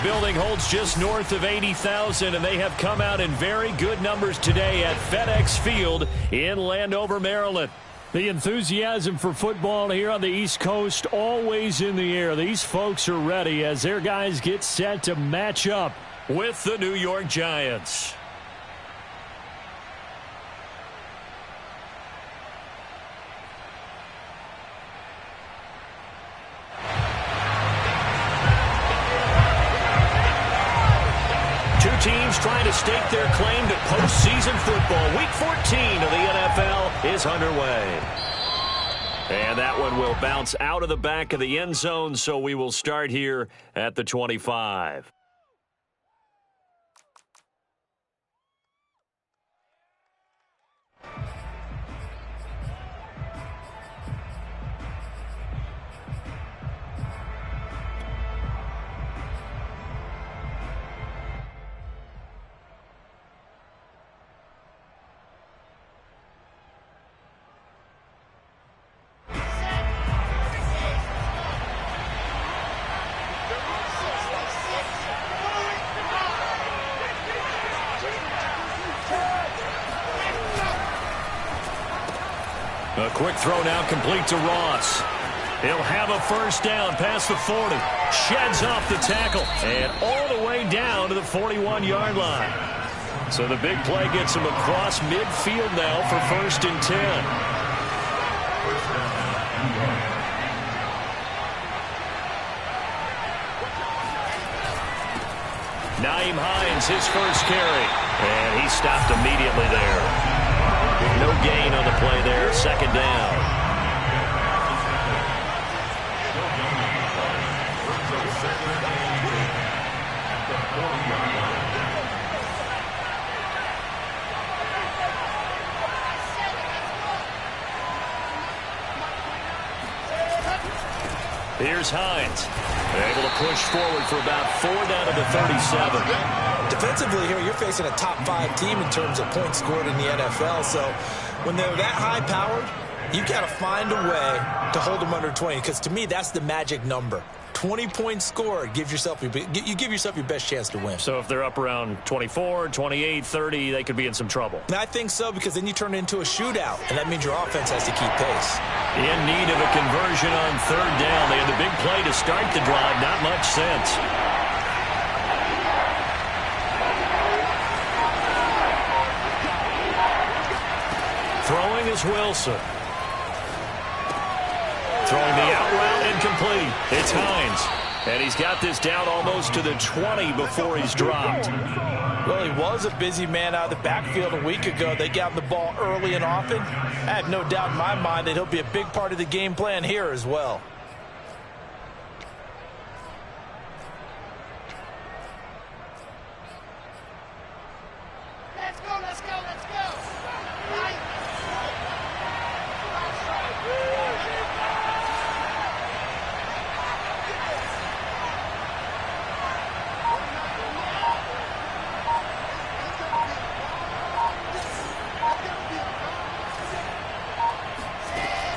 building holds just north of 80,000, and they have come out in very good numbers today at FedEx Field in Landover, Maryland. The enthusiasm for football here on the East Coast always in the air. These folks are ready as their guys get set to match up with the New York Giants. Teams trying to stake their claim to postseason football. Week 14 of the NFL is underway. And that one will bounce out of the back of the end zone, so we will start here at the 25. A quick throw now complete to Ross. He'll have a first down past the 40. Sheds off the tackle. And all the way down to the 41-yard line. So the big play gets him across midfield now for 1st and 10. Nyheim Hines, his first carry. And he stopped immediately there. No gain on the play there. 2nd down. Here's Hines. Able to push forward for about 4 down to the 37. Defensively here, you're facing a top 5 team in terms of points scored in the NFL. So when they're that high-powered, you've got to find a way to hold them under 20. Because to me, that's the magic number. 20 points scored, you give yourself your best chance to win. So if they're up around 24, 28, 30, they could be in some trouble. And I think so, because then you turn it into a shootout, and that means your offense has to keep pace. In need of a conversion on 3rd down. They had the big play to start the drive. Not much sense. Throwing is Wilson. Throwing the out route incomplete. It's Hines. And he's got this down almost to the 20 before he's dropped. Well, he was a busy man out of the backfield a week ago. They got him the ball early and often. I have no doubt in my mind that he'll be a big part of the game plan here as well.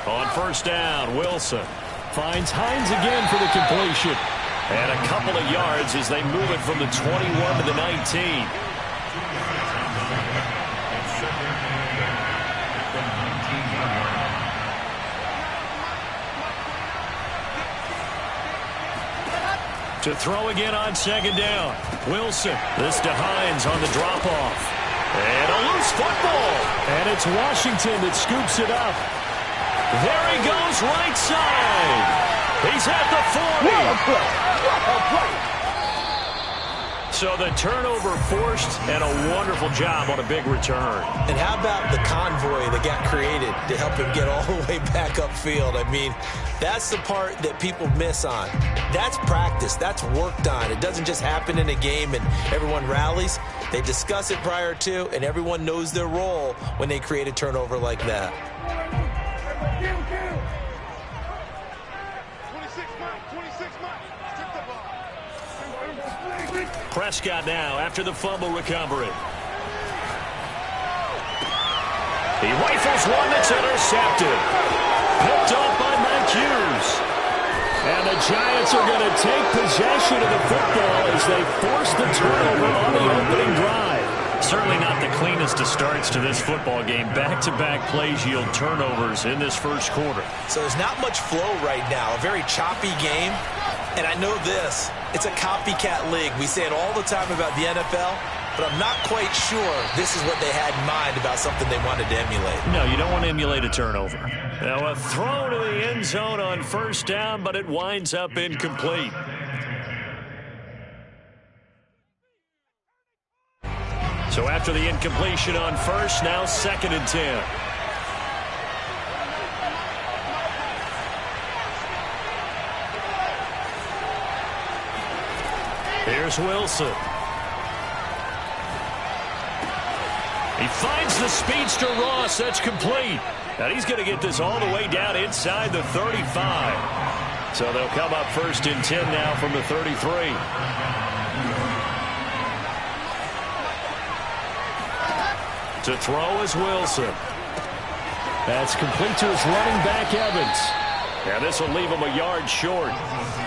On 1st down, Wilson finds Hines again for the completion. And a couple of yards as they move it from the 21 to the 19. To throw again on 2nd down. Wilson. This to Hines on the drop-off. And a loose football. And it's Washington that scoops it up. There he goes right side. He's at the 40. So the turnover forced and a wonderful job on a big return. And how about the convoy that got created to help him get all the way back upfield? I mean, that's the part that people miss on. That's practice. That's worked on. It doesn't just happen in a game and everyone rallies. They discuss it prior to, and everyone knows their role when they create a turnover like that. Prescott now after the fumble recovery. He rifles one that's intercepted. Picked off by Mike Hughes. And the Giants are going to take possession of the football as they force the turnover on the opening drive. Certainly not the cleanest of starts to this football game. Back-to-back plays yield turnovers in this first quarter. So there's not much flow right now. A very choppy game. And I know this. It's a copycat league. We say it all the time about the NFL, but I'm not quite sure this is what they had in mind about something they wanted to emulate. No, you don't want to emulate a turnover. Now a throw to the end zone on first down, but it winds up incomplete. So after the incompletion on first, now 2nd and 10. Here's Wilson. He finds the speedster Ross. That's complete. And he's going to get this all the way down inside the 35. So they'll come up 1st and 10 now from the 33. To throw is Wilson. That's complete to his running back, Evans. And this will leave him a yard short.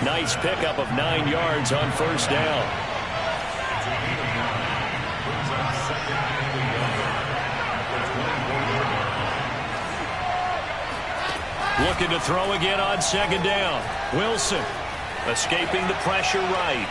Nice pickup of 9 yards on first down. Looking to throw again on 2nd down. Wilson escaping the pressure right.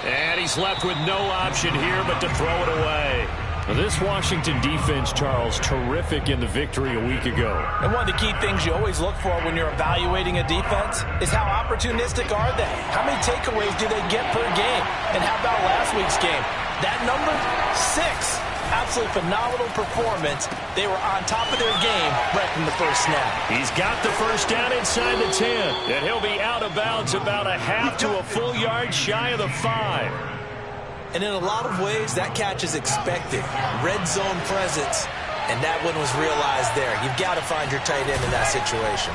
And he's left with no option here but to throw it away. Now this Washington defense, Charles, terrific in the victory a week ago. And one of the key things you always look for when you're evaluating a defense is how opportunistic are they? How many takeaways do they get per game? And how about last week's game? That number, 6. Absolutely phenomenal performance. They were on top of their game right from the first snap. He's got the first down inside the 10. And he'll be out of bounds about a half to a full yard shy of the 5. And in a lot of ways, that catch is expected. Red zone presence, and that one was realized there. You've got to find your tight end in that situation.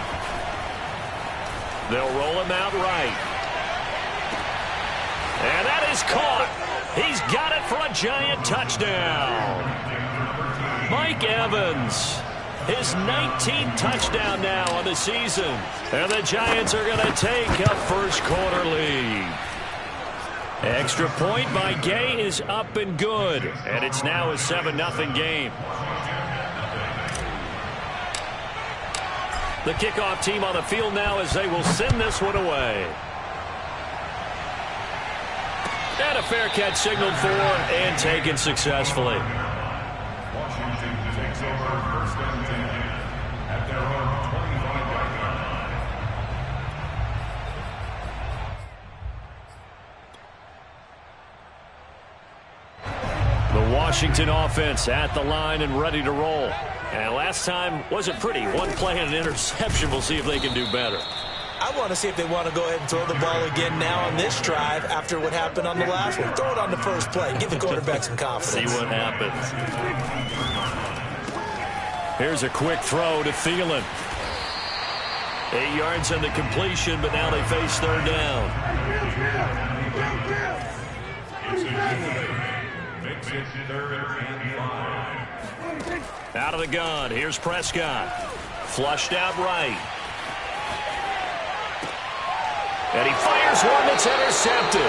They'll roll him out right. And that is caught. He's got it for a Giant touchdown. Mike Evans, his 19th touchdown now on the season. And the Giants are going to take a first quarter lead. Extra point by Gay is up and good. And it's now a 7-0 game. The kickoff team on the field now as they will send this one away. And a fair catch signaled for and taken successfully. Washington takes over 1st and 10 at their own 25-yard line. The Washington offense at the line and ready to roll. And last time wasn't pretty. One play and an interception. We'll see if they can do better. I want to see if they want to go ahead and throw the ball again now on this drive after what happened on the last one. Throw it on the first play. Give the quarterback some confidence. See what happens. Here's a quick throw to Thielen. 8 yards on the completion, but now they face 3rd down. Makes it 3rd and 5. Out of the gun. Here's Prescott. Flushed out right. And he fires one that's intercepted.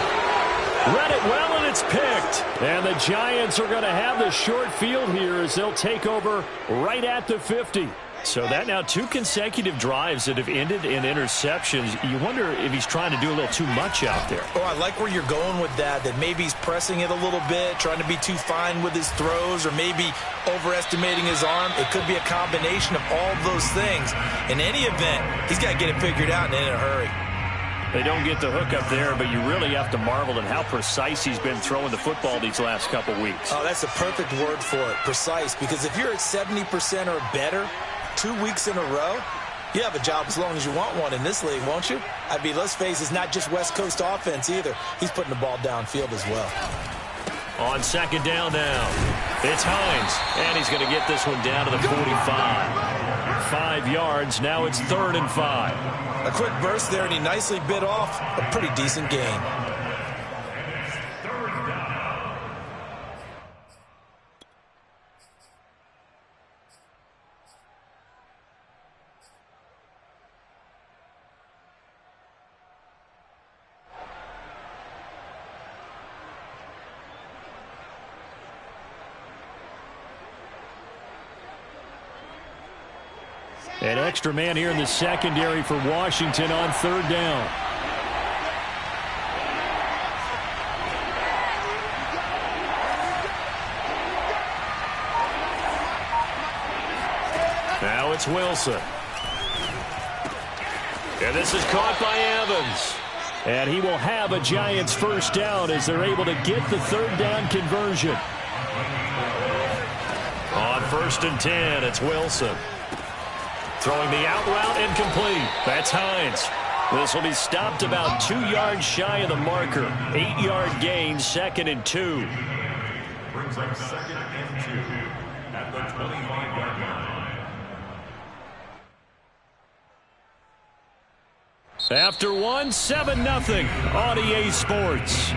Read it well, and it's picked. And the Giants are going to have the short field here as they'll take over right at the 50. So that now 2 consecutive drives that have ended in interceptions. You wonder if he's trying to do a little too much out there. Oh, I like where you're going with that maybe he's pressing it a little bit, trying to be too fine with his throws, or maybe overestimating his arm. It could be a combination of all of those things. In any event, he's got to get it figured out and in a hurry. They don't get the hook up there, but you really have to marvel at how precise he's been throwing the football these last couple weeks. Oh, that's the perfect word for it, precise, because if you're at 70% or better 2 weeks in a row, you have a job as long as you want one in this league, won't you? I mean, let's face it, it's not just West Coast offense either. He's putting the ball downfield as well. On 2nd down now, it's Hines, and he's going to get this one down to the 45. 5 yards, now it's 3rd and 5. A quick burst there, and he nicely bit off a pretty decent gain. An extra man here in the secondary for Washington on third down. Now it's Wilson. And this is caught by Evans. And he will have a Giants first down as they're able to get the third down conversion. On 1st and 10, it's Wilson. Throwing the out route incomplete. That's Hines. This will be stopped about 2 yards shy of the marker. 8-yard gain, 2nd and 2. Brings up 2nd and 2 at the 25-yard line. After one, 7-0 on EA Sports.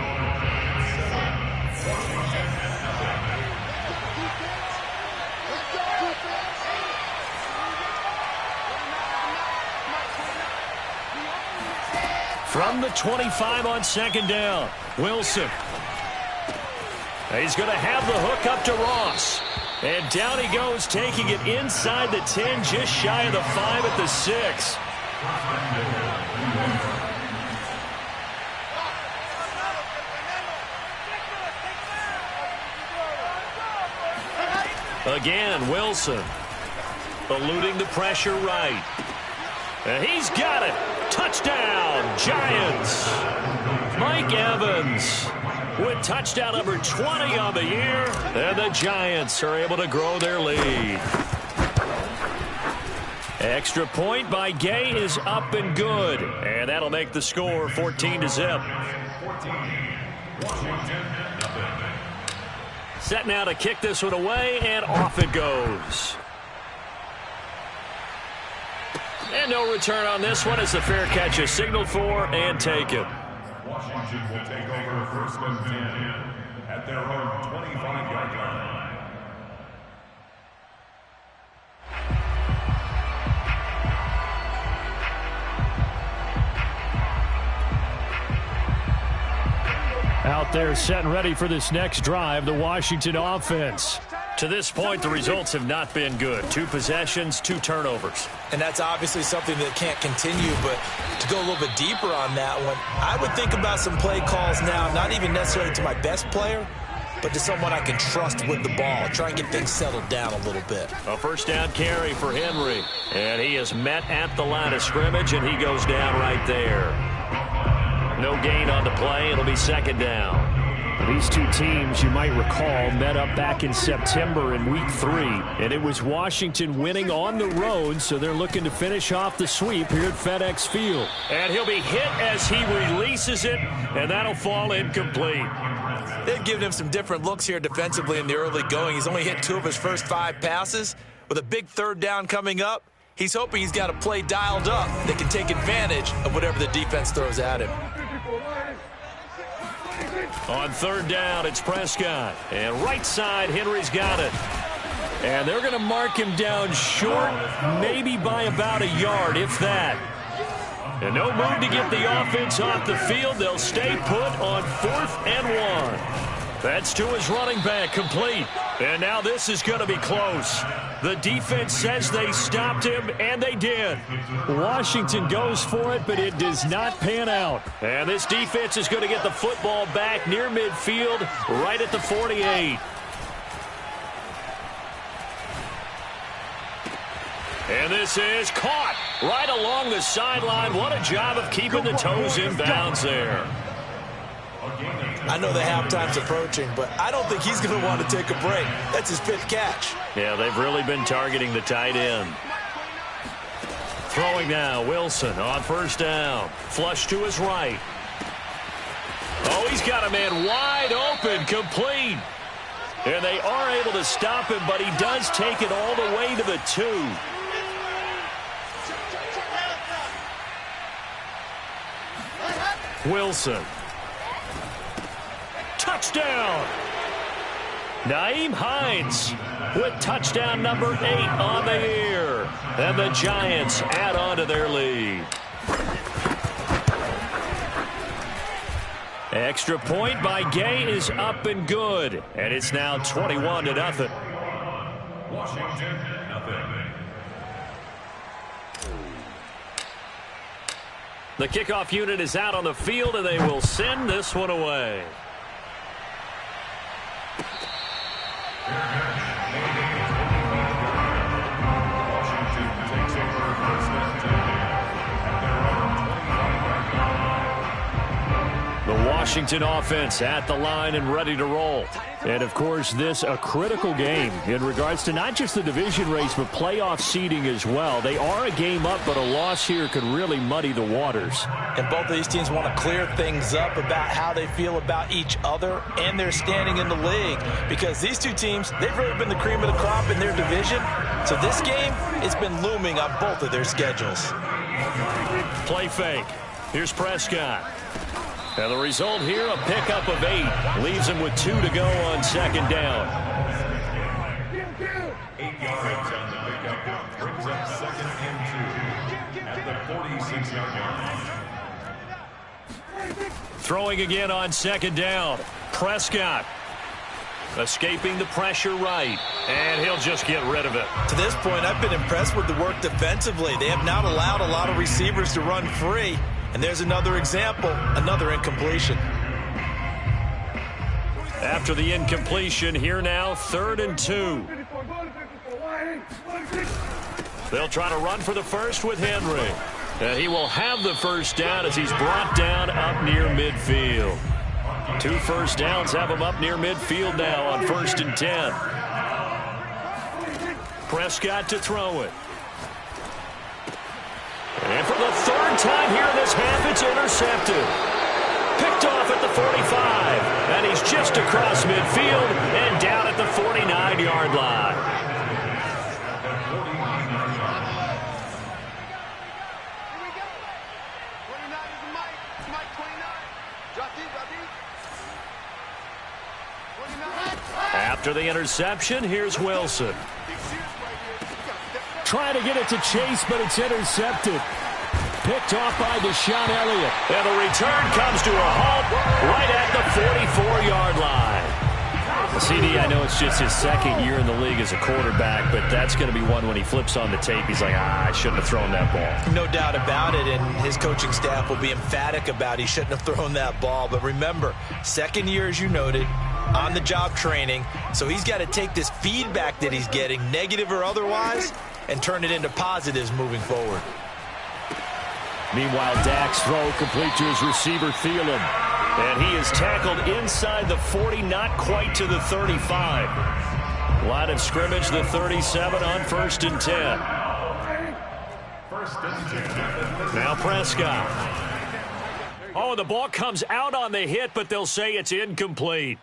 From the 25 on 2nd down, Wilson. He's going to have the hook up to Ross. And down he goes, taking it inside the 10, just shy of the 5 at the 6. Again, Wilson. Eluding the pressure right. And he's got it. Touchdown, Giants. Mike Evans with touchdown number 20 on the year. And the Giants are able to grow their lead. Extra point by Gay is up and good. And that'll make the score 14-0. Set now to kick this one away, and off it goes. And no return on this one as the fair catch is signaled for and taken. Washington will take over 1st and 10 at their own 25-yard line. Out there set and ready for this next drive, the Washington offense. To this point, the results have not been good. 2 possessions, 2 turnovers. And that's obviously something that can't continue, but to go a little bit deeper on that one, I would think about some play calls now, not even necessarily to my best player, but to someone I can trust with the ball. Try and get things settled down a little bit. A first down carry for Henry. And he is met at the line of scrimmage, and he goes down right there. No gain on the play. It'll be 2nd down. These two teams, you might recall, met up back in September in Week 3. And it was Washington winning on the road, so they're looking to finish off the sweep here at FedEx Field. And he'll be hit as he releases it, and that'll fall incomplete. They've given him some different looks here defensively in the early going. He's only hit 2 of his first 5 passes. With a big 3rd down coming up, he's hoping he's got a play dialed up that can take advantage of whatever the defense throws at him. On 3rd down, it's Prescott. And right side, Henry's got it. And they're going to mark him down short, maybe by about a yard, if that. And no move to get the offense off the field. They'll stay put on 4th and 1. That's to his running back, complete. And now this is going to be close. The defense says they stopped him, and they did. Washington goes for it, but it does not pan out. And this defense is going to get the football back near midfield, right at the 48. And this is caught right along the sideline. What a job of keeping the toes in bounds there. I know the halftime's approaching, but I don't think he's going to want to take a break. That's his 5th catch. Yeah, they've really been targeting the tight end. Throwing now, Wilson on 1st down. Flush to his right. Oh, he's got a man wide open, complete. And they are able to stop him, but he does take it all the way to the 2. Wilson. Touchdown! Nyheim Hines with touchdown number 8 on the year. And the Giants add on to their lead. Extra point by Gay is up and good. And it's now 21-0. Washington, nothing. The kickoff unit is out on the field, and they will send this one away. The Washington offense at the line and ready to roll. And, of course, this a critical game in regards to not just the division race, but playoff seeding as well. They are a game up, but a loss here could really muddy the waters. And both of these teams want to clear things up about how they feel about each other and their standing in the league. Because these two teams, they've really been the cream of the crop in their division. So this game has been looming on both of their schedules. Play fake. Here's Prescott. And the result here, a pickup of 8. Leaves him with 2 to go on second down. 8 yards on the pickup. Brings up 2nd and 2 at the 46-yard line. Throwing again on second down. Prescott escaping the pressure right. And he'll just get rid of it. To this point, I've been impressed with the work defensively. They have not allowed a lot of receivers to run free. And there's another example, another incompletion. After the incompletion, here now, 3rd and 2. They'll try to run for the first with Henry. And he will have the first down as he's brought down up near midfield. 2 first downs have him up near midfield now on 1st and 10. Prescott to throw it. And for the 3rd time here in this half, it's intercepted. Picked off at the 45. And he's just across midfield and down at the 49-yard line. After the interception, here's Wilson. Trying to get it to Chase, but it's intercepted. Picked off by Deshaun Elliott. And the return comes to a halt right at the 44-yard line. CD, I know it's just his 2nd year in the league as a quarterback, but that's going to be one when he flips on the tape. He's like, I shouldn't have thrown that ball. No doubt about it, and his coaching staff will be emphatic about he shouldn't have thrown that ball. But remember, 2nd year, as you noted, on-the-job training, so he's got to take this feedback that he's getting, negative or otherwise, and turn it into positives moving forward. Meanwhile, Dak's throw complete to his receiver, Thielen. And he is tackled inside the 40, not quite to the 35. Line of scrimmage, the 37 on 1st and 10. Now Prescott. Oh, the ball comes out on the hit, but they'll say it's incomplete.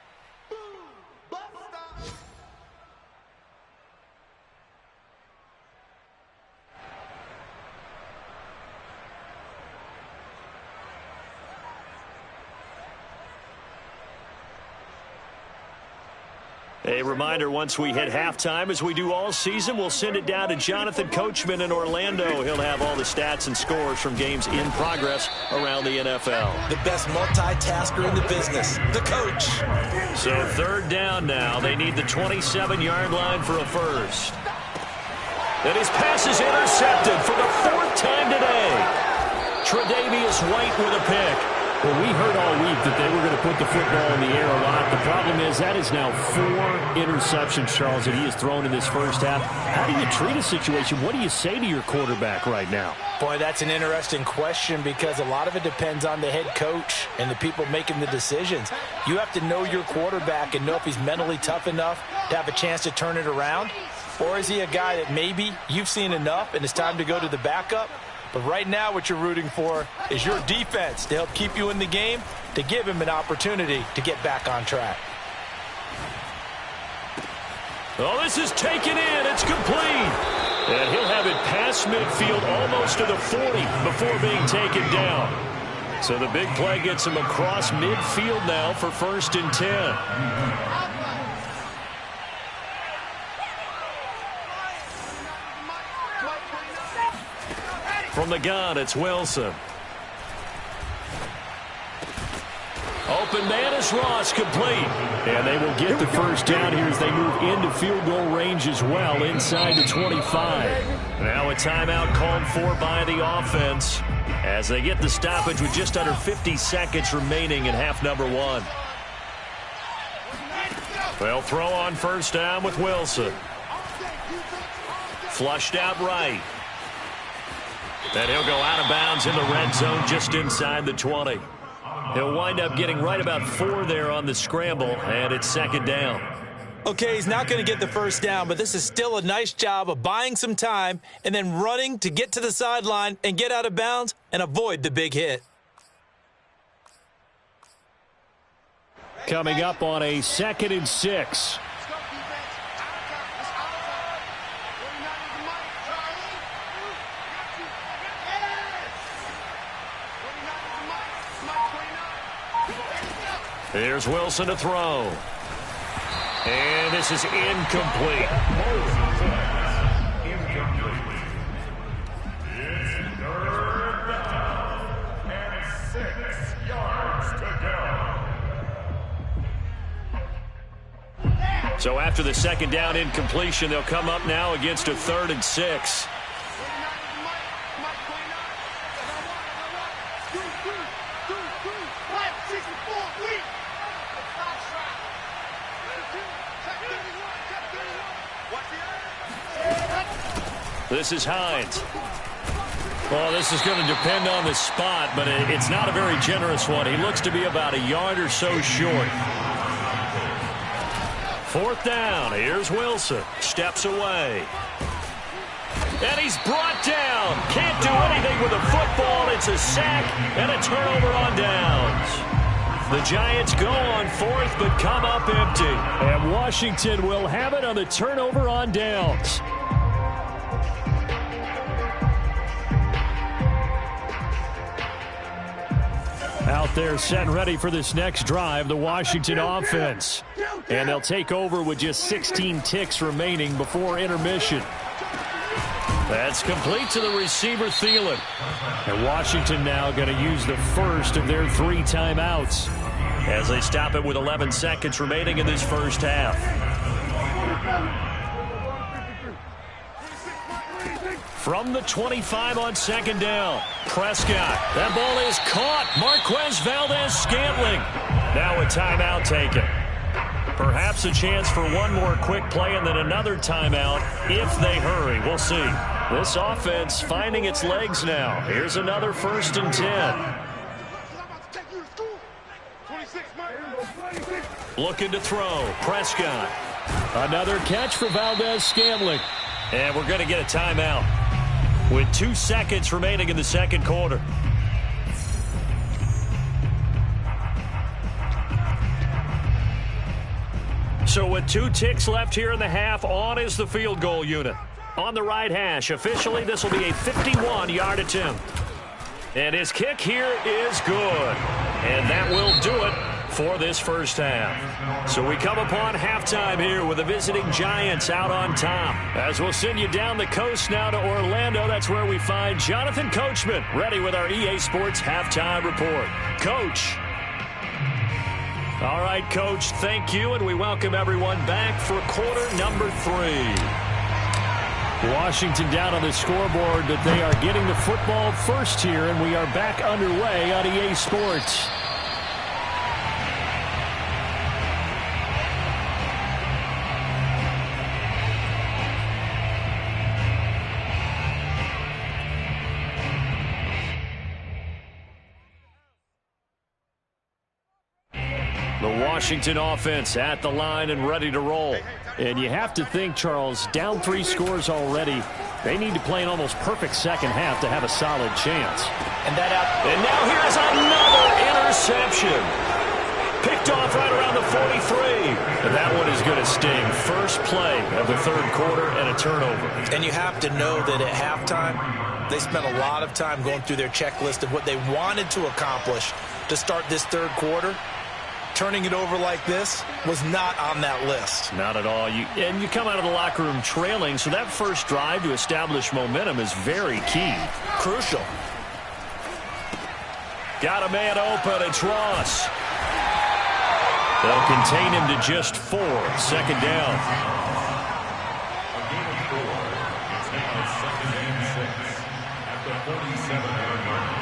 A reminder, once we hit halftime, as we do all season, we'll send it down to Jonathan Coachman in Orlando. He'll have all the stats and scores from games in progress around the NFL. The best multitasker in the business, the coach. So 3rd down now. They need the 27-yard line for a first. And his pass is intercepted for the 4th time today. Tre'Davious White with a pick. Well, we heard all week that they were going to put the football in the air a lot. The problem is that is now 4 interceptions, Charles, that he has thrown in this first half. How do you treat a situation? What do you say to your quarterback right now? Boy, that's an interesting question because a lot of it depends on the head coach and the people making the decisions. You have to know your quarterback and know if he's mentally tough enough to have a chance to turn it around. Or is he a guy that maybe you've seen enough and it's time to go to the backup? But right now what you're rooting for is your defense to help keep you in the game, to give him an opportunity to get back on track. Oh, this is taken in. It's complete. And he'll have it past midfield almost to the 40 before being taken down. So the big play gets him across midfield now for 1st and 10. From the gun, it's Wilson. Open man is Ross, complete. And they will get the first down here as they move into field goal range as well, inside the 25. Now a timeout called for by the offense as they get the stoppage with just under 50 seconds remaining in half number one. They'll throw on first down with Wilson. Flushed out right. And he'll go out of bounds in the red zone just inside the 20. He'll wind up getting right about 4 there on the scramble, and it's second down. Okay, he's not going to get the first down, but this is still a nice job of buying some time and then running to get to the sideline and get out of bounds and avoid the big hit. Coming up on a 2nd and 6. Here's Wilson to throw. And this is incomplete. It's 3rd down and 6 yards to go. So after the second down incompletion, they'll come up now against a 3rd and 6. This is Hines. Well, this is going to depend on the spot, but it's not a very generous one. He looks to be about a yard or so short. 4th down. Here's Wilson. Steps away. And he's brought down. Can't do anything with a football. It's a sack and a turnover on downs. The Giants go on 4th but come up empty. And Washington will have it on the turnover on downs. Out there set and ready for this next drive, the Washington offense. And they'll take over with just 16 ticks remaining before intermission. That's complete to the receiver, Thielen. And Washington now going to use the first of their 3 timeouts as they stop it with 11 seconds remaining in this first half. From the 25 on 2nd down, Prescott. That ball is caught. Marquez Valdes-Scantling. Now a timeout taken. Perhaps a chance for one more quick play and then another timeout if they hurry. We'll see. This offense finding its legs now. Here's another 1st and 10. Looking to throw. Prescott. Another catch for Valdes-Scantling. And we're going to get a timeout with 2 seconds remaining in the second quarter. So with 2 ticks left here in the half, on is the field goal unit. On the right hash, officially this will be a 51-yard attempt. And his kick here is good. And that will do it for this first half. So we come upon halftime here with the visiting Giants out on top. As we'll send you down the coast now to Orlando, that's where we find Jonathan Coachman ready with our EA Sports halftime report. Coach. All right, Coach, thank you, and we welcome everyone back for quarter number 3. Washington down on the scoreboard, but they are getting the football first here, and we are back underway on EA Sports. The Washington offense at the line and ready to roll. And you have to think, Charles, down 3 scores already. They need to play an almost perfect second half to have a solid chance. And now here's another interception. Picked off right around the 43. And that one is going to sting. First play of the 3rd quarter and a turnover. And you have to know that at halftime, they spent a lot of time going through their checklist of what they wanted to accomplish to start this 3rd quarter. Turning it over like this was not on that list. Not at all. You come out of the locker room trailing, so that first drive to establish momentum is very key. Crucial. Got a man open. It's Ross. They'll contain him to just 4. Second down. A gain of 4. It's now 2nd and 6 at the 47-yard line.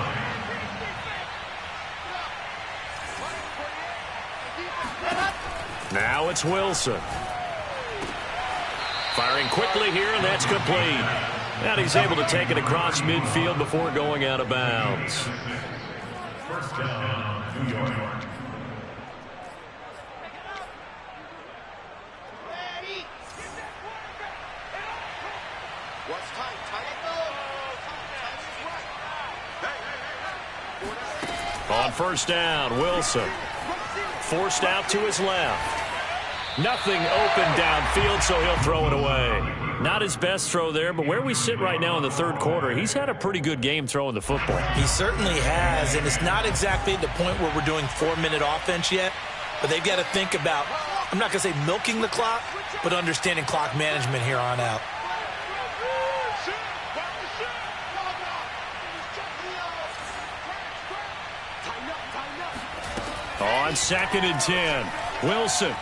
Now it's Wilson. Firing quickly here, and that's complete. And he's able to take it across midfield before going out of bounds. First down, New York. On first down, Wilson. Forced out to his left. Nothing open downfield, so he'll throw it away. Not his best throw there, but where we sit right now in the third quarter, he's had a pretty good game throwing the football. He certainly has, and it's not exactly at the point where we're doing 4-minute offense yet, but they've got to think about, I'm not going to say milking the clock, but understanding clock management here on out. On 2nd and 10, Wilson.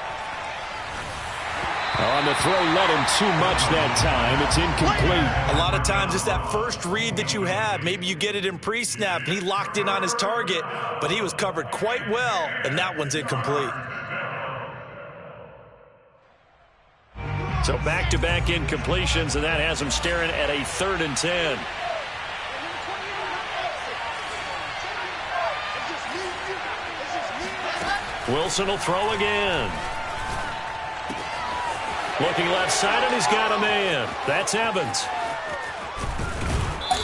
On the throw, led him too much that time. It's incomplete. A lot of times it's that first read that you have. Maybe you get it in pre-snap, and he locked in on his target, but he was covered quite well, and that one's incomplete. So back-to-back incompletions, and that has him staring at a 3rd and 10. Wilson will throw again. Looking left side, and he's got a man. That's Evans.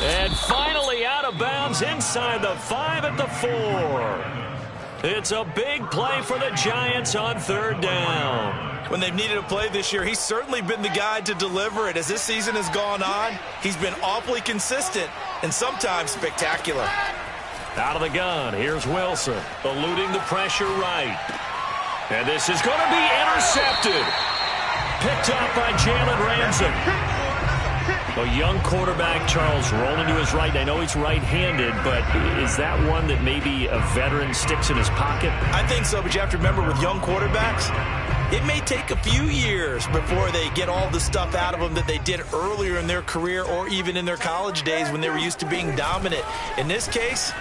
And finally out of bounds inside the 5 at the 4. It's a big play for the Giants on 3rd down. When they've needed a play this year, he's certainly been the guy to deliver it. As this season has gone on, he's been awfully consistent and sometimes spectacular. Out of the gun, here's Wilson, eluding the pressure right. And this is going to be intercepted. Picked up by Jalen Ramsey. A young quarterback, Charles, rolling to his right. I know he's right-handed, but is that one that maybe a veteran sticks in his pocket? I think so, but you have to remember with young quarterbacks, it may take a few years before they get all the stuff out of them that they did earlier in their career or even in their college days when they were used to being dominant. In this case,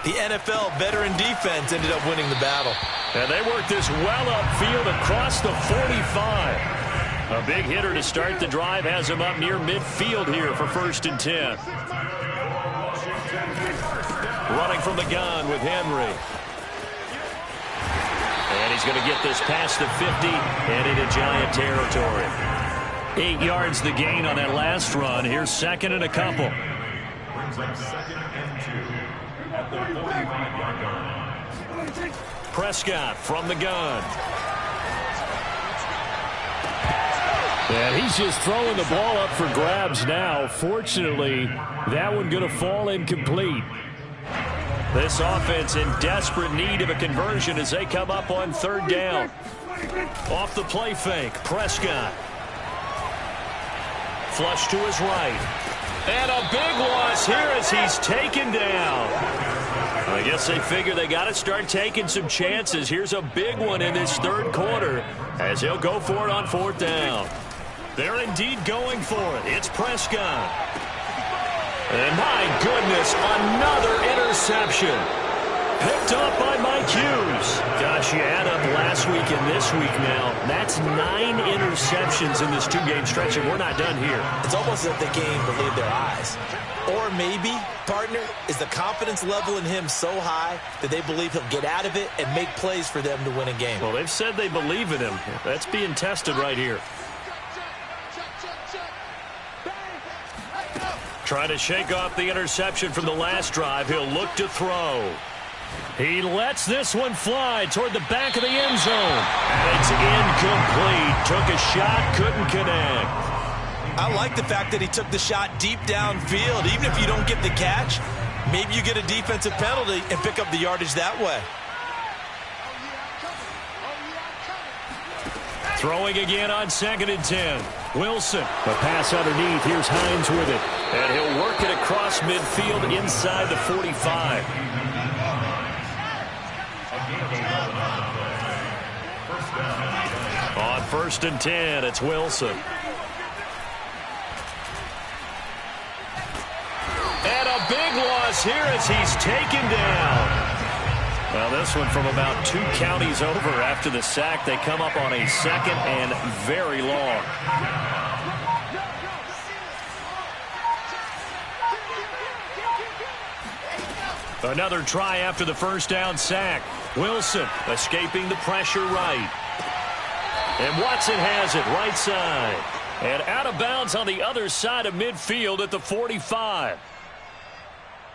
the NFL veteran defense ended up winning the battle. And they worked this well upfield across the 45. A big hitter to start the drive has him up near midfield here for 1st and 10. Running from the gun with Henry. And he's going to get this past the 50 and into Giant territory. 8 yards the gain on that last run. Here's 2nd and a couple. Brings up 2nd and 2 at the 45-yard line. Prescott from the gun. And he's just throwing the ball up for grabs now. Fortunately, that one going to fall incomplete. This offense in desperate need of a conversion as they come up on 3rd down. Off the play fake, Prescott. Flush to his right. And a big loss here as he's taken down. I guess they figure they got to start taking some chances. Here's a big one in this 3rd quarter as he'll go for it on 4th down. They're indeed going for it. It's Prescott. And my goodness, another interception. Picked up by Mike Hughes. Gosh, you add up last week and this week now. That's 9 interceptions in this 2-game stretch, and we're not done here. It's almost as if they can't even believe their eyes. Or maybe, partner, is the confidence level in him so high that they believe he'll get out of it and make plays for them to win a game. Well, they've said they believe in him. That's being tested right here. Trying to shake off the interception from the last drive. He'll look to throw. He lets this one fly toward the back of the end zone. And it's incomplete. Took a shot, couldn't connect. I like the fact that he took the shot deep downfield. Even if you don't get the catch, maybe you get a defensive penalty and pick up the yardage that way. Throwing again on 2nd and 10. Wilson. The pass underneath. Here's Hines with it. And he'll work it across midfield inside the 45. 1st and 10. It's Wilson. And a big loss here as he's taken down. Well, this one from about 2 counties over after the sack. They come up on a 2nd and very long. Another try after the 1st down sack. Wilson escaping the pressure right. And Watson has it right side. And out of bounds on the other side of midfield at the 45.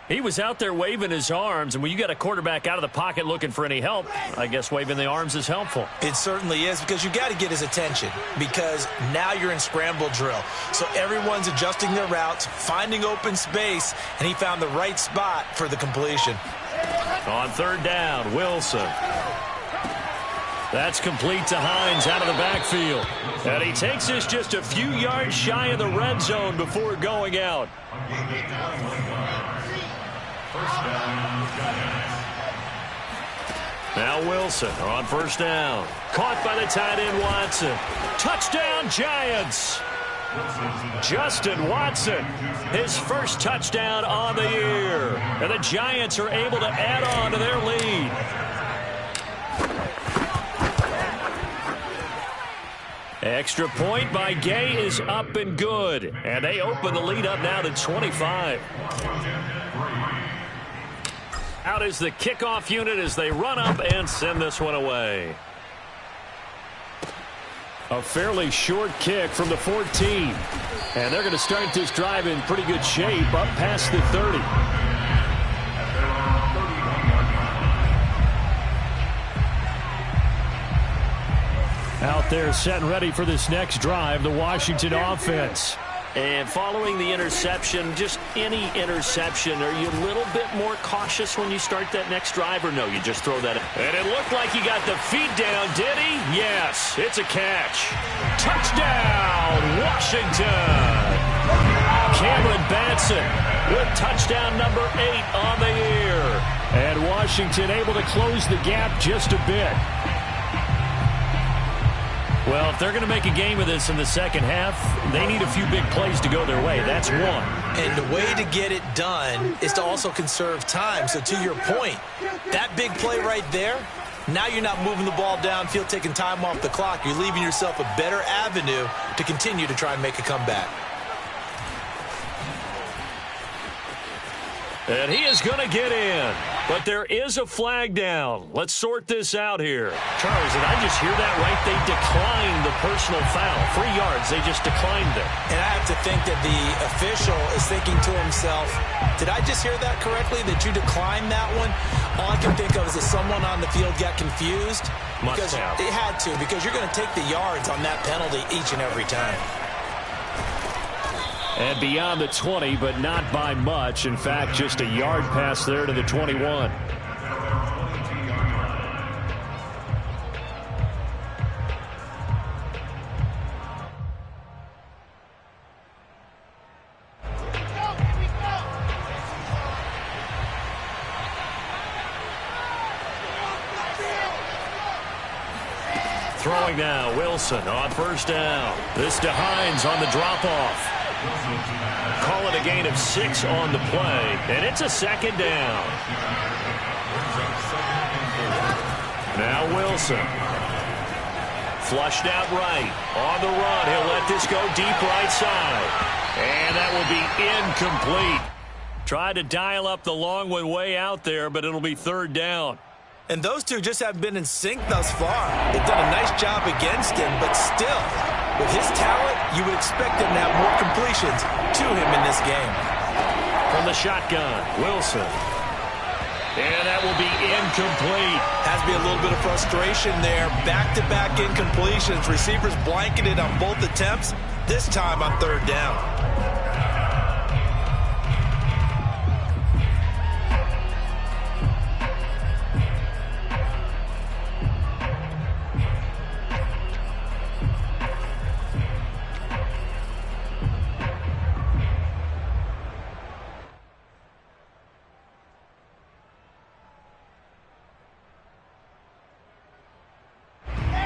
He was out there waving his arms, and when you got a quarterback out of the pocket looking for any help, I guess waving the arms is helpful. It certainly is, because you got to get his attention, because now you're in scramble drill. So everyone's adjusting their routes, finding open space, and he found the right spot for the completion. On 3rd down, Wilson. That's complete to Hines out of the backfield. And he takes this just a few yards shy of the red zone before going out. Now Wilson on 1st down. Caught by the tight end Watson. Touchdown Giants. Justin Watson, his 1st touchdown on the year. And the Giants are able to add on to their lead. Extra point by Gay is up and good. And they open the lead up now to 25. Out is the kickoff unit as they run up and send this one away. A fairly short kick from the 14. And they're going to start this drive in pretty good shape up past the 30. Out there set and ready for this next drive, the Washington offense. And following the interception, just any interception, are you a little bit more cautious when you start that next drive, or no, you just throw that in? And it looked like he got the feet down, did he? Yes, it's a catch. Touchdown, Washington! Cameron Batson with touchdown number 8 on the year. And Washington able to close the gap just a bit. Well, if they're going to make a game of this in the 2nd half, they need a few big plays to go their way. That's one. And the way to get it done is to also conserve time. So to your point, that big play right there, now you're not moving the ball downfield, taking time off the clock. You're leaving yourself a better avenue to continue to try and make a comeback. And he is going to get in. But there is a flag down. Let's sort this out here. Charles, did I just hear that right? They declined the personal foul. 3 yards, they just declined it. And I have to think that the official is thinking to himself, did I just hear that correctly, that you declined that one? All I can think of is that someone on the field got confused. Must have. It had to, because you're going to take the yards on that penalty each and every time. And beyond the 20, but not by much. In fact, just a yard pass there to the 21. Throwing now, Wilson on 1st down. This to Hines on the drop-off. Call it a gain of 6 on the play, and it's a 2nd down. Now Wilson. Flushed out right. On the run, he'll let this go deep right side. And that will be incomplete. Tried to dial up the long one way out there, but it'll be 3rd down. And those two just haven't been in sync thus far. They've done a nice job against him, but still, with his talent, you would expect him to have more completions to him in this game. From the shotgun, Wilson. And that will be incomplete. Has to be a little bit of frustration there. Back-to-back incompletions. Receivers blanketed on both attempts, this time on 3rd down.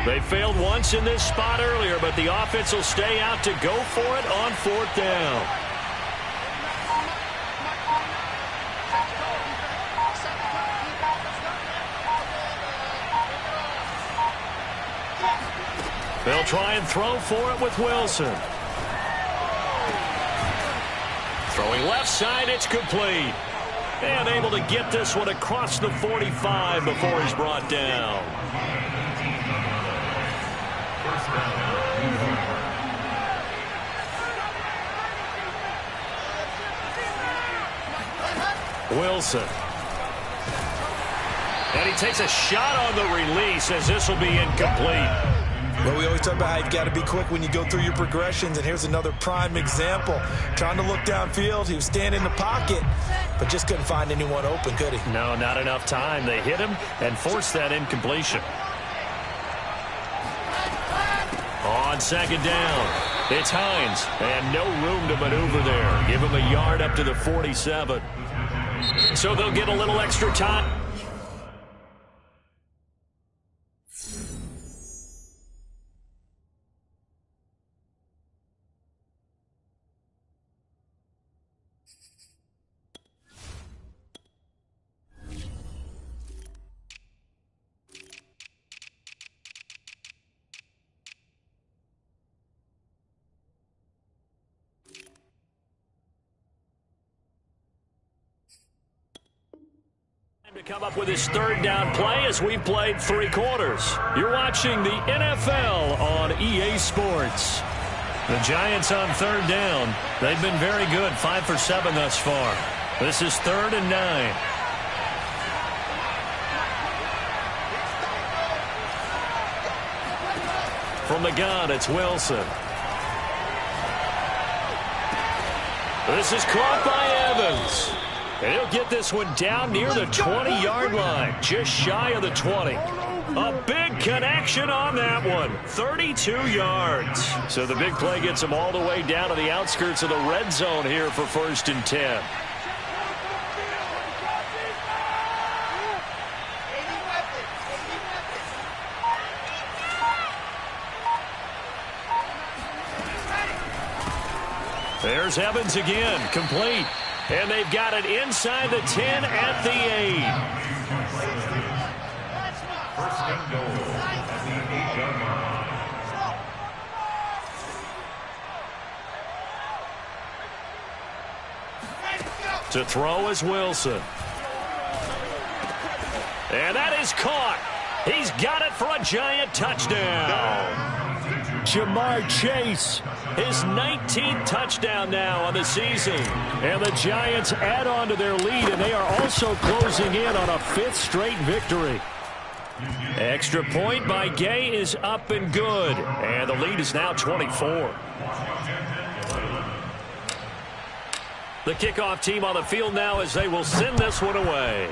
They failed once in this spot earlier, but the offense will stay out to go for it on 4th down. They'll try and throw for it with Wilson. Throwing left side, it's complete. And able to get this one across the 45 before he's brought down. Wilson. And he takes a shot on the release as this will be incomplete. Well, we always talk about how you've got to be quick when you go through your progressions, and here's another prime example. Trying to look downfield, he was standing in the pocket, but just couldn't find anyone open, could he? No, not enough time. They hit him and forced that incompletion. On 2nd down, it's Hines, and no room to maneuver there. Give him a yard up to the 47. So they'll get a little extra time. To come up with his 3rd down play as we've played 3 quarters. You're watching the NFL on EA Sports. The Giants on 3rd down. They've been very good, 5 for 7 thus far. This is 3rd and 9. From the gun, it's Wilson. This is caught by Evans. And he'll get this one down near the 20-yard line, just shy of the 20. A big connection on that one, 32 yards. So the big play gets him all the way down to the outskirts of the red zone here for 1st and 10. There's Evans again, complete. And they've got it inside the 10 at the 8. 1st and goal at the 8-yard line. To throw is Wilson. And that is caught. He's got it for a Giant touchdown. Jamar Chase, his 19th touchdown now on the season. And the Giants add on to their lead, and they are also closing in on a 5th straight victory. Extra point by Gay is up and good. And the lead is now 24. The kickoff team on the field now as they will send this one away.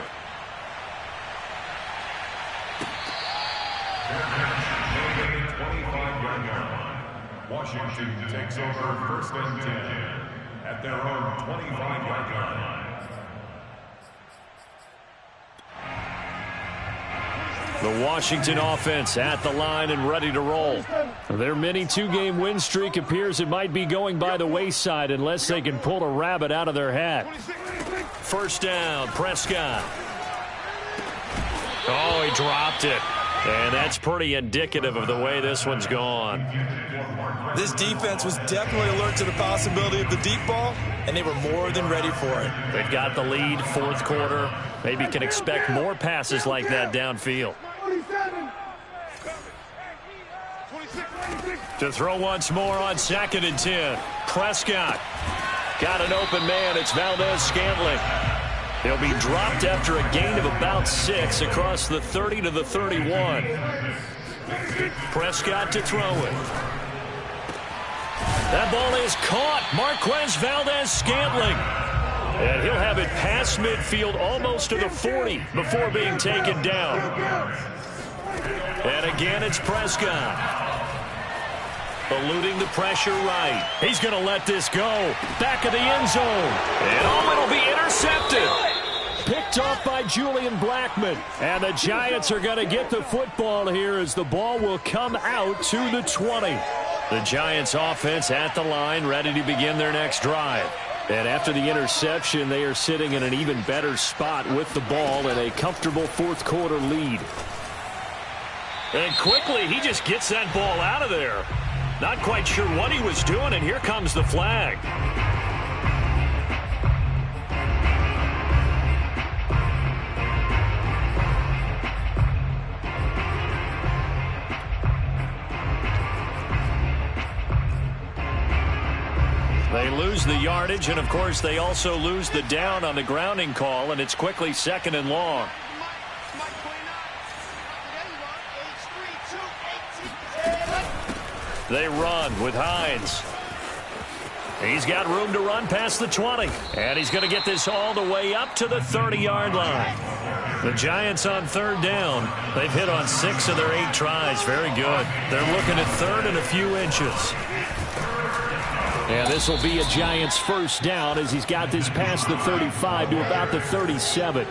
Washington takes over 1st and 10 at their own 25-yard line. The Washington offense at the line and ready to roll. Their mini 2-game win streak appears it might be going by the wayside unless they can pull a rabbit out of their hat. 1st down, Prescott. Oh, he dropped it. And that's pretty indicative of the way this one's gone. This defense was definitely alert to the possibility of the deep ball, and they were more than ready for it. They've got the lead, 4th quarter. Maybe can expect more passes like that downfield. To throw once more on 2nd and 10. Prescott got an open man. It's Valdez-Scantling. He'll be dropped after a gain of about 6 across the 30 to the 31. Prescott to throw it. That ball is caught. Marquez Valdez-Scantling. And he'll have it past midfield almost to the 40 before being taken down. And again, it's Prescott. Eluding the pressure right. He's going to let this go. Back of the end zone. And it'll be intercepted. Picked picked off by Julian Blackmon. And the Giants are going to get the football here as the ball will come out to the 20. The Giants offense at the line, ready to begin their next drive. And after the interception, they are sitting in an even better spot with the ball and a comfortable fourth quarter lead. And quickly, he just gets that ball out of there. Not quite sure what he was doing, and here comes the flag. They lose the yardage, and of course they also lose the down on the grounding call, and it's quickly 2nd and long. They run with Hines. He's got room to run past the 20, and he's going to get this all the way up to the 30-yard line. The Giants on 3rd down. They've hit on 6 of their 8 tries. Very good. They're looking at 3rd and a few inches. And this will be a Giants first down as he's got this past the 35 to about the 37.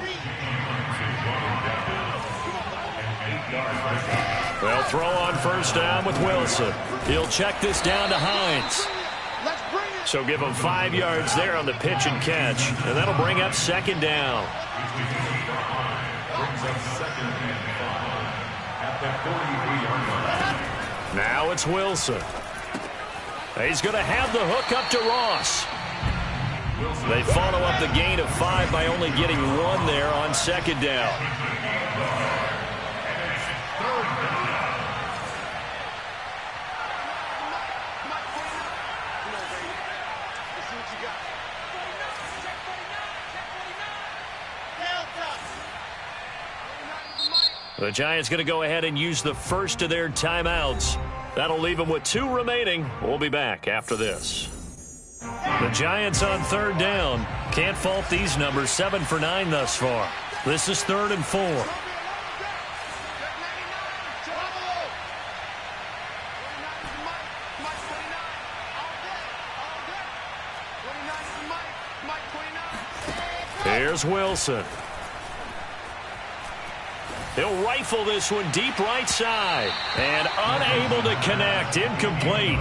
They'll throw on first down with Wilson. He'll check this down to Hines. So give him 5 yards there on the pitch and catch. And that'll bring up 2nd down. Now it's Wilson. He's going to have the hook up to Ross. They follow up the gain of 5 by only getting 1 there on 2nd down. The Giants going to go ahead and use the first of their timeouts. That'll leave them with 2 remaining. We'll be back after this. The Giants on 3rd down. Can't fault these numbers. 7 for 9 thus far. This is 3rd and 4. Here's Wilson. He'll rifle this one deep right side. And unable to connect. Incomplete.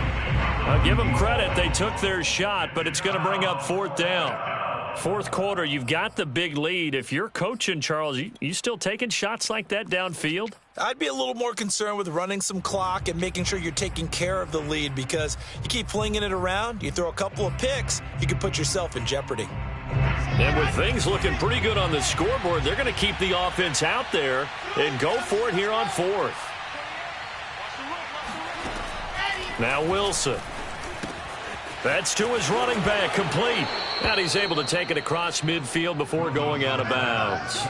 I'll give them credit. They took their shot, but it's going to bring up 4th down. Fourth quarter, you've got the big lead. If you're coaching, Charles, you still taking shots like that downfield? I'd be a little more concerned with running some clock and making sure you're taking care of the lead, because you keep flinging it around, you throw a couple of picks, you can put yourself in jeopardy. And with things looking pretty good on the scoreboard, they're going to keep the offense out there and go for it here on 4th. Now Wilson. That's to his running back, complete. And he's able to take it across midfield before going out of bounds.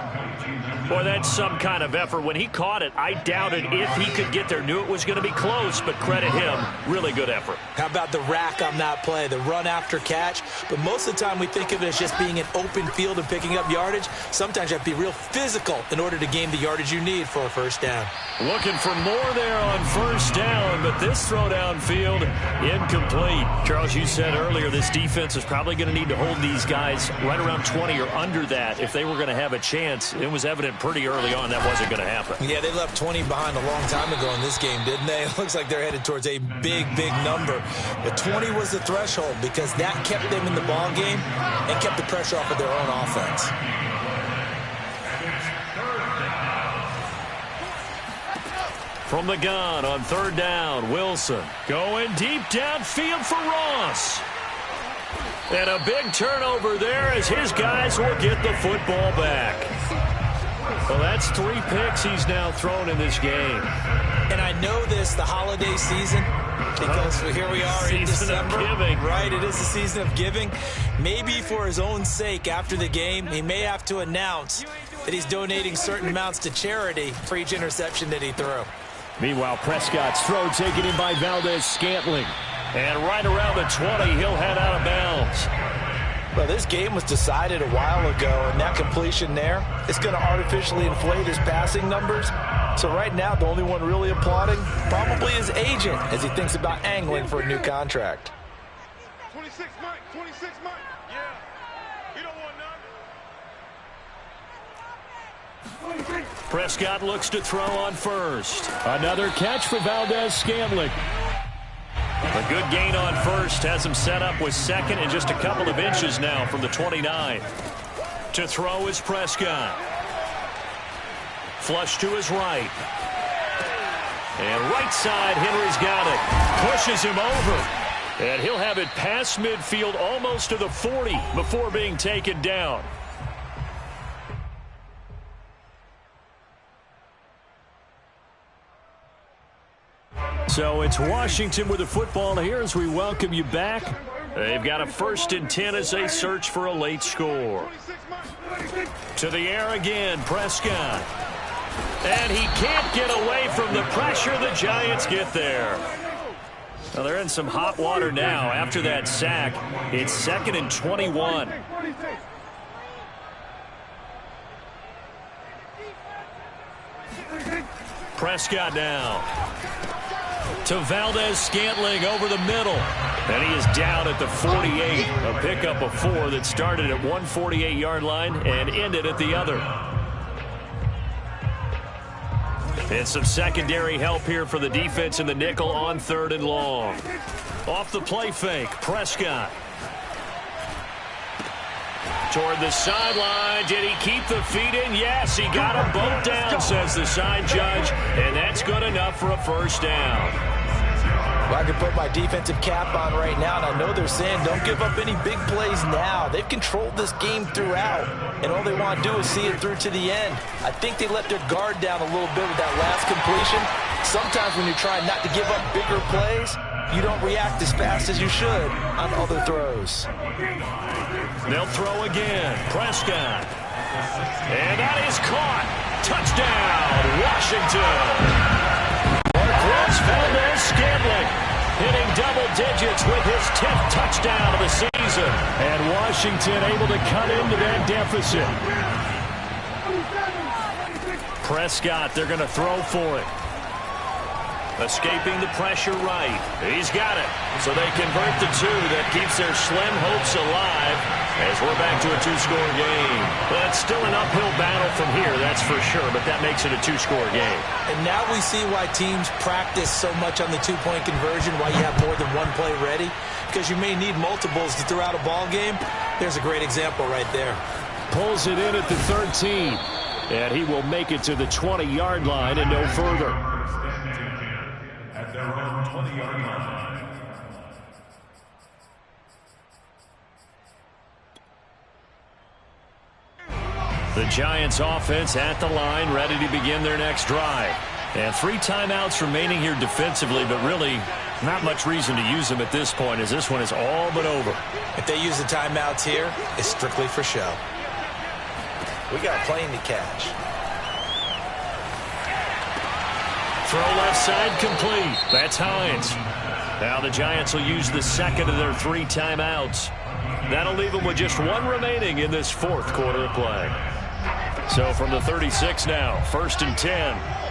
Boy, that's some kind of effort. When he caught it, I doubted if he could get there. Knew it was going to be close, but credit him. Really good effort. How about the rack on that play, the run after catch? But most of the time we think of it as just being an open field and picking up yardage. Sometimes you have to be real physical in order to gain the yardage you need for a first down. Looking for more there on first down, but this throw downfield incomplete. Charles, you said earlier this defense is probably going to need to hold these guys right around 20 or under that if they were going to have a chance. It was evident pretty early on that wasn't going to happen. Yeah, they left 20 behind a long time ago in this game, didn't they? It looks like they're headed towards a big, big number. But 20 was the threshold because that kept them in the ball game and kept the pressure off of their own offense. From the gun on third down, Wilson going deep downfield for Ross. And a big turnover there as his guys will get the football back. Well, that's 3 picks he's now thrown in this game. And I know this, the holiday season, because here we are in December. Of giving. Right, it is the season of giving. Maybe for his own sake after the game, he may have to announce that he's donating certain amounts to charity for each interception that he threw. Meanwhile, Prescott's throw taken in by Valdez-Scantling. And right around the 20, he'll head out of bounds. Well, this game was decided a while ago, and that completion there is going to artificially inflate his passing numbers. So right now, the only one really applauding probably his agent as he thinks about angling for a new contract. 26, Mike. 26, Mike. Yeah. You don't want none. Prescott looks to throw on first. Another catch for Valdez-Scantling. A good gain on first has him set up with second and just a couple of inches now from the 29. To throw is Prescott. Flush to his right. And right side, Henry's got it. Pushes him over. And he'll have it past midfield almost to the 40 before being taken down. So it's Washington with the football here as we welcome you back. They've got a 1st and 10 as they search for a late score. To the air again, Prescott. And he can't get away from the pressure. The Giants get there. Well, they're in some hot water now after that sack. It's 2nd and 21. Prescott now. To Valdez-Scantling over the middle. And he is down at the 48. A pickup of 4 that started at 148-yard line and ended at the other. And some secondary help here for the defense in the nickel on 3rd and long. Off the play fake, Prescott. Toward the sideline. Did he keep the feet in? Yes, he got them both down, says the side judge. And that's good enough for a 1st down. Well, I can put my defensive cap on right now, and I know they're saying don't give up any big plays now. They've controlled this game throughout, and all they want to do is see it through to the end. I think they let their guard down a little bit with that last completion. Sometimes when you're trying not to give up bigger plays, you don't react as fast as you should on other throws. They'll throw again. Prescott. And that is caught. Touchdown, Washington. Marquez Valdez-Scantling hitting double digits with his 10th touchdown of the season. And Washington able to cut into that deficit. Prescott, they're going to throw for it. Escaping the pressure right. He's got it. So they convert the 2. That keeps their slim hopes alive as we're back to a 2-score game. But it's still an uphill battle from here, that's for sure. But that makes it a 2-score game. And now we see why teams practice so much on the 2-point conversion, why you have more than one play ready. Because you may need multiples to throw out a ball game. There's a great example right there. Pulls it in at the 13. And he will make it to the 20-yard line and no further. At their own 20-yard line. The Giants offense at the line, ready to begin their next drive. And 3 timeouts remaining here defensively, but really not much reason to use them at this point as this one is all but over. If they use the timeouts here, it's strictly for show. We got a plane to catch. Throw left side complete. That's Hines. Now the Giants will use the 2nd of their 3 timeouts. That'll leave them with just 1 remaining in this 4th quarter of play. So from the 36 now, 1st and 10.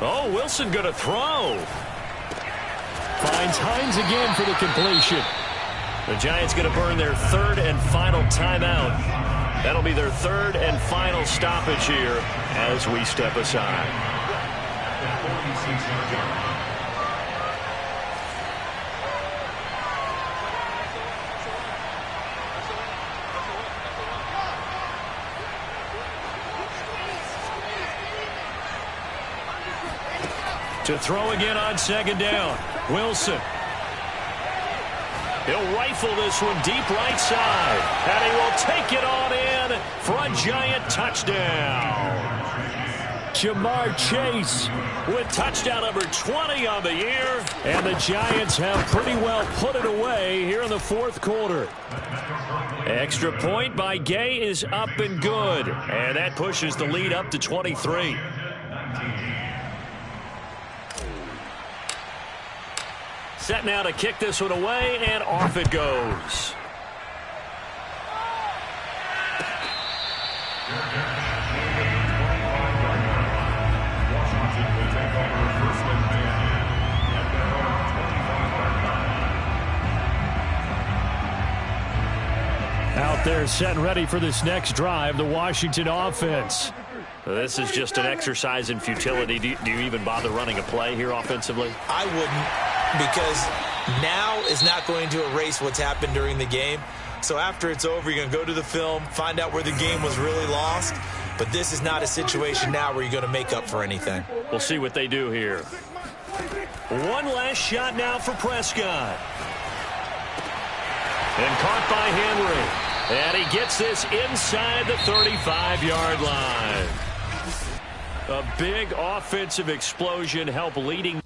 Oh, Wilson going to throw. Finds Hines again for the completion. The Giants going to burn their 3rd and final timeout. That'll be their 3rd and final stoppage here as we step aside. To throw again on 2nd down. Wilson. He'll rifle this one deep right side. And he will take it on in for a Giant touchdown. Jamar Chase with touchdown number 20 on the year. And the Giants have pretty well put it away here in the 4th quarter. Extra point by Gay is up and good. And that pushes the lead up to 23. Set now to kick this one away, and off it goes. Washington will take over first and 10 at their own 25-yard line. Out there set and ready for this next drive, the Washington offense. This is just an exercise in futility. Do you even bother running a play here offensively? I wouldn't, because now is not going to erase what's happened during the game. So after it's over, you're going to go to the film, find out where the game was really lost. But this is not a situation now where you're going to make up for anything. We'll see what they do here. One last shot now for Prescott. And caught by Henry. And he gets this inside the 35-yard line. A big offensive explosion helped leading.